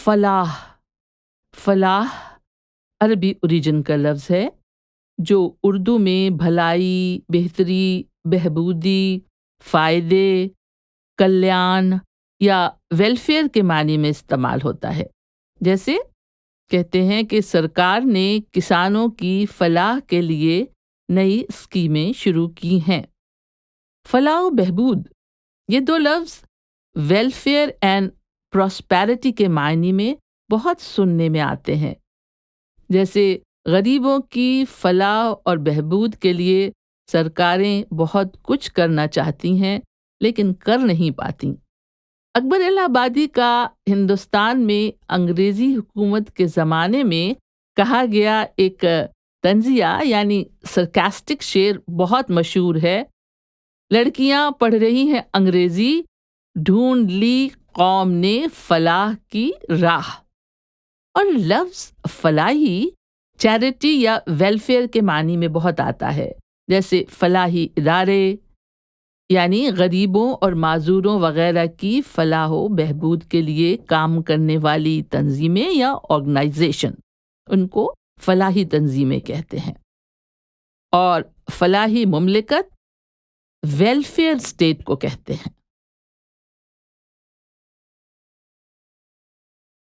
فلاح. فلاح عربی اوریجن کا لفظ ہے جو اردو میں بھلائی، بہتری، بہبودی، فائدے، کلیان یا ویلفیئر کے معنی میں استعمال ہوتا ہے. جیسے کہتے ہیں کہ سرکار نے کسانوں کی فلاح کے لیے نئی اسکیمیں شروع کی ہیں. فلاح و بہبود یہ دو لفظ ویلفیئر اینڈ پراسپیرٹی کے معنی میں بہت سننے میں آتے ہیں. جیسے غریبوں کی فلاح اور بہبود کے لیے سرکاریں بہت کچھ کرنا چاہتی ہیں لیکن کر نہیں پاتی. اکبر الہ آبادی کا ہندوستان میں انگریزی حکومت کے زمانے میں کہا گیا ایک طنزیہ یعنی سرکاسٹک شعر بہت مشہور ہے. لڑکیاں پڑھ رہی ہیں انگریزی، ڈھونڈ لی قوم نے فلاح کی راہ. اور لفظ فلاحی چیریٹی یا ویلفیئر کے معنی میں بہت آتا ہے. جیسے فلاحی ادارے یعنی غریبوں اور معذوروں وغیرہ کی فلاح و بہبود کے لیے کام کرنے والی تنظیمیں یا آرگنائزیشن، ان کو فلاحی تنظیمیں کہتے ہیں. اور فلاحی مملکت ویلفیئر اسٹیٹ کو کہتے ہیں.